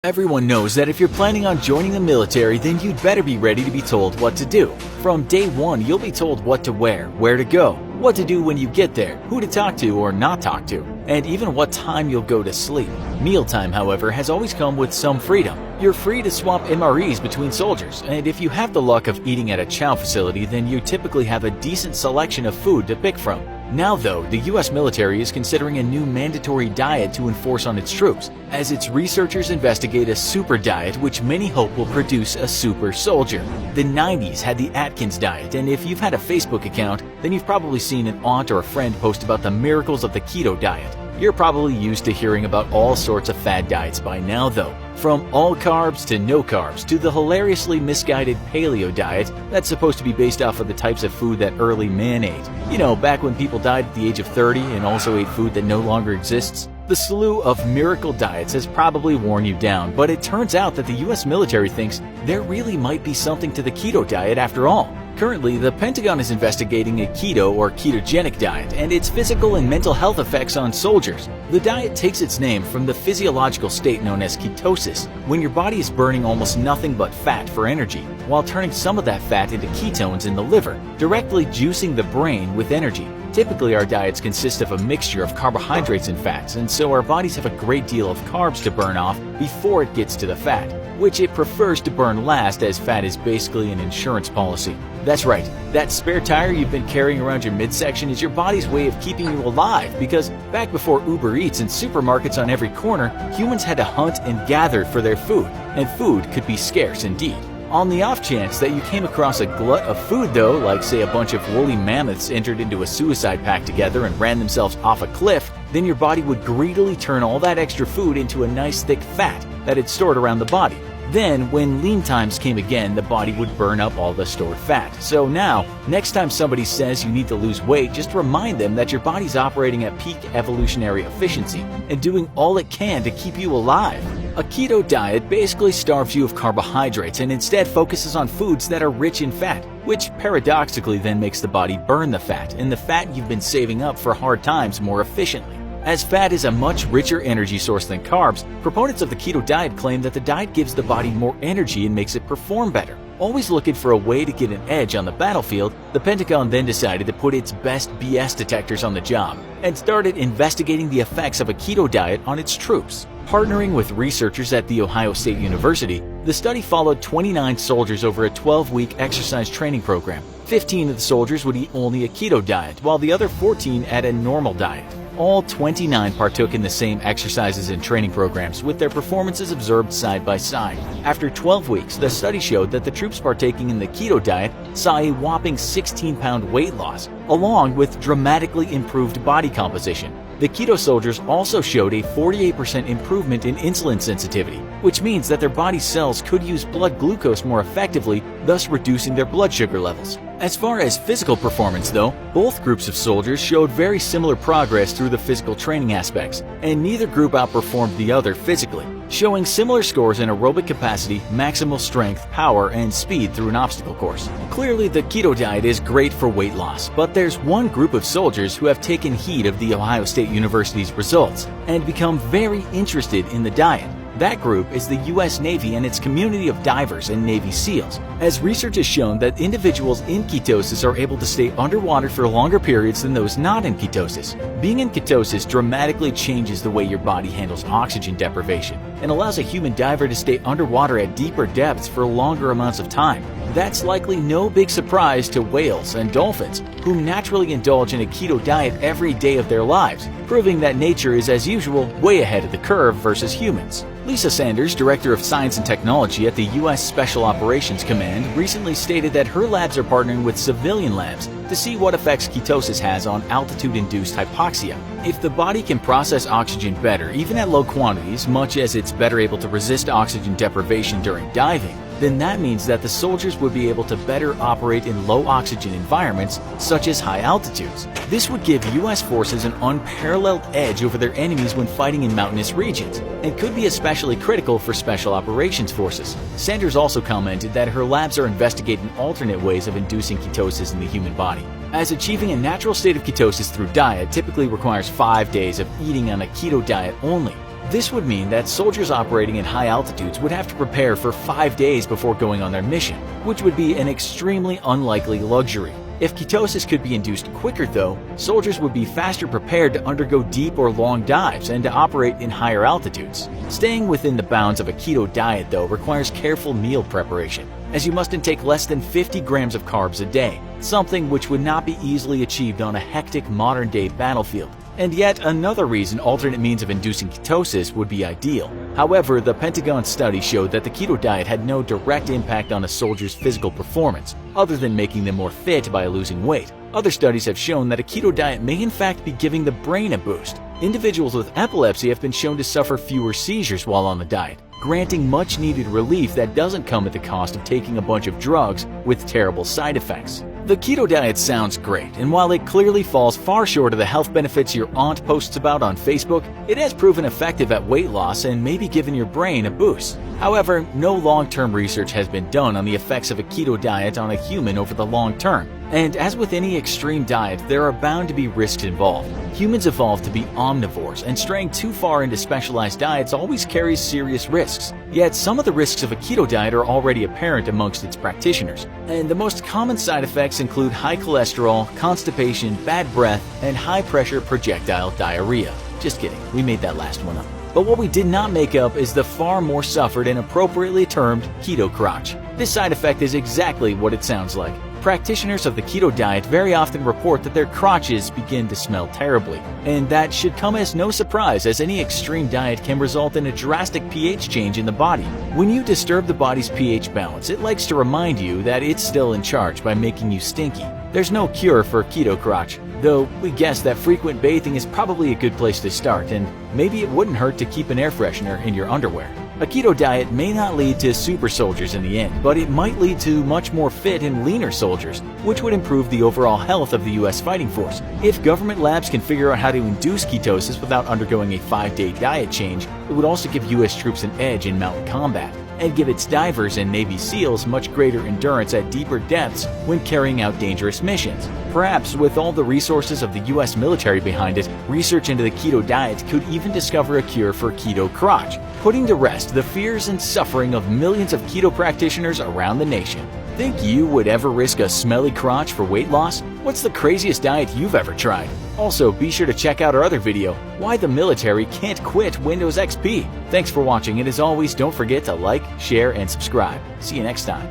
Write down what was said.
Everyone knows that if you're planning on joining the military, then you'd better be ready to be told what to do. From day one, you'll be told what to wear, where to go, what to do when you get there, who to talk to or not talk to, and even what time you'll go to sleep. Mealtime, however, has always come with some freedom. You're free to swap MREs between soldiers, and if you have the luck of eating at a chow facility, then you typically have a decent selection of food to pick from. Now though, the US military is considering a new mandatory diet to enforce on its troops, as its researchers investigate a super diet which many hope will produce a super soldier. The 90s had the Atkins diet, and if you've had a Facebook account, then you've probably seen an aunt or a friend post about the miracles of the keto diet. You're probably used to hearing about all sorts of fad diets by now though. From all carbs to no carbs to the hilariously misguided paleo diet that's supposed to be based off of the types of food that early man ate. You know, back when people died at the age of 30 and also ate food that no longer exists. The slew of miracle diets has probably worn you down, but it turns out that the US military thinks there really might be something to the keto diet after all. Currently, the Pentagon is investigating a keto or ketogenic diet and its physical and mental health effects on soldiers. The diet takes its name from the physiological state known as ketosis, when your body is burning almost nothing but fat for energy, while turning some of that fat into ketones in the liver, directly juicing the brain with energy. Typically, our diets consist of a mixture of carbohydrates and fats, and so our bodies have a great deal of carbs to burn off before it gets to the fat, which it prefers to burn last as fat is basically an insurance policy. That's right, that spare tire you've been carrying around your midsection is your body's way of keeping you alive, because back before Uber Eats and supermarkets on every corner, humans had to hunt and gather for their food, and food could be scarce indeed. On the off chance that you came across a glut of food though, like say a bunch of woolly mammoths entered into a suicide pact together and ran themselves off a cliff, then your body would greedily turn all that extra food into a nice thick fat that it stored around the body. Then, when lean times came again, the body would burn up all the stored fat. So now, next time somebody says you need to lose weight, just remind them that your body's operating at peak evolutionary efficiency and doing all it can to keep you alive. A keto diet basically starves you of carbohydrates and instead focuses on foods that are rich in fat, which paradoxically then makes the body burn the fat and the fat you've been saving up for hard times more efficiently. As fat is a much richer energy source than carbs, proponents of the keto diet claim that the diet gives the body more energy and makes it perform better. Always looking for a way to get an edge on the battlefield, the Pentagon then decided to put its best BS detectors on the job and started investigating the effects of a keto diet on its troops. Partnering with researchers at The Ohio State University, the study followed 29 soldiers over a 12-week exercise training program. 15 of the soldiers would eat only a keto diet, while the other 14 ate a normal diet. All 29 partook in the same exercises and training programs, with their performances observed side by side. After 12 weeks, the study showed that the troops partaking in the keto diet saw a whopping 16-pound weight loss, along with dramatically improved body composition. The keto soldiers also showed a 48% improvement in insulin sensitivity, which means that their body cells could use blood glucose more effectively, thus reducing their blood sugar levels. As far as physical performance though, both groups of soldiers showed very similar progress through the physical training aspects, and neither group outperformed the other physically, showing similar scores in aerobic capacity, maximal strength, power, and speed through an obstacle course. Clearly, the keto diet is great for weight loss, but there's one group of soldiers who have taken heed of the Ohio State University's results and become very interested in the diet. That group is the U.S. Navy and its community of divers and Navy SEALs, as research has shown that individuals in ketosis are able to stay underwater for longer periods than those not in ketosis. Being in ketosis dramatically changes the way your body handles oxygen deprivation and allows a human diver to stay underwater at deeper depths for longer amounts of time. That's likely no big surprise to whales and dolphins, who naturally indulge in a keto diet every day of their lives, proving that nature is, as usual, way ahead of the curve versus humans. Lisa Sanders, Director of Science and Technology at the U.S. Special Operations Command, recently stated that her labs are partnering with civilian labs to see what effects ketosis has on altitude-induced hypoxia. If the body can process oxygen better, even at low quantities, much as it's better able to resist oxygen deprivation during diving, then that means that the soldiers would be able to better operate in low oxygen environments, such as high altitudes. This would give U.S. forces an unparalleled edge over their enemies when fighting in mountainous regions, and could be especially critical for special operations forces. Sanders also commented that her labs are investigating alternate ways of inducing ketosis in the human body, as achieving a natural state of ketosis through diet typically requires 5 days of eating on a keto diet only. This would mean that soldiers operating in high altitudes would have to prepare for 5 days before going on their mission, which would be an extremely unlikely luxury. If ketosis could be induced quicker though, soldiers would be faster prepared to undergo deep or long dives and to operate in higher altitudes. Staying within the bounds of a keto diet though requires careful meal preparation, as you must intake less than 50 grams of carbs a day, something which would not be easily achieved on a hectic modern-day battlefield. And yet another reason alternate means of inducing ketosis would be ideal. However, the Pentagon study showed that the keto diet had no direct impact on a soldier's physical performance, other than making them more fit by losing weight. Other studies have shown that a keto diet may in fact be giving the brain a boost. Individuals with epilepsy have been shown to suffer fewer seizures while on the diet, granting much-needed relief that doesn't come at the cost of taking a bunch of drugs with terrible side effects. The keto diet sounds great, and while it clearly falls far short of the health benefits your aunt posts about on Facebook, it has proven effective at weight loss and maybe given your brain a boost. However, no long-term research has been done on the effects of a keto diet on a human over the long term. And as with any extreme diet, there are bound to be risks involved. Humans evolved to be omnivores, and straying too far into specialized diets always carries serious risks. Yet some of the risks of a keto diet are already apparent amongst its practitioners. And the most common side effects include high cholesterol, constipation, bad breath, and high-pressure projectile diarrhea. Just kidding, we made that last one up. But what we did not make up is the far more suffered and appropriately termed keto crotch. This side effect is exactly what it sounds like. Practitioners of the keto diet very often report that their crotches begin to smell terribly, and that should come as no surprise, as any extreme diet can result in a drastic pH change in the body. When you disturb the body's pH balance, it likes to remind you that it's still in charge by making you stinky. There's no cure for keto crotch, though we guess that frequent bathing is probably a good place to start, and maybe it wouldn't hurt to keep an air freshener in your underwear. A keto diet may not lead to super soldiers in the end, but it might lead to much more fit and leaner soldiers, which would improve the overall health of the US fighting force. If government labs can figure out how to induce ketosis without undergoing a 5-day diet change, it would also give US troops an edge in mountain combat, and give its divers and Navy SEALs much greater endurance at deeper depths when carrying out dangerous missions. Perhaps with all the resources of the US military behind it, research into the keto diet could even discover a cure for keto crotch, putting to rest the fears and suffering of millions of keto practitioners around the nation. Think you would ever risk a smelly crotch for weight loss? What's the craziest diet you've ever tried? Also, be sure to check out our other video, Why the Military Can't Quit Windows XP. Thanks for watching, and as always, don't forget to like, share, and subscribe. See you next time.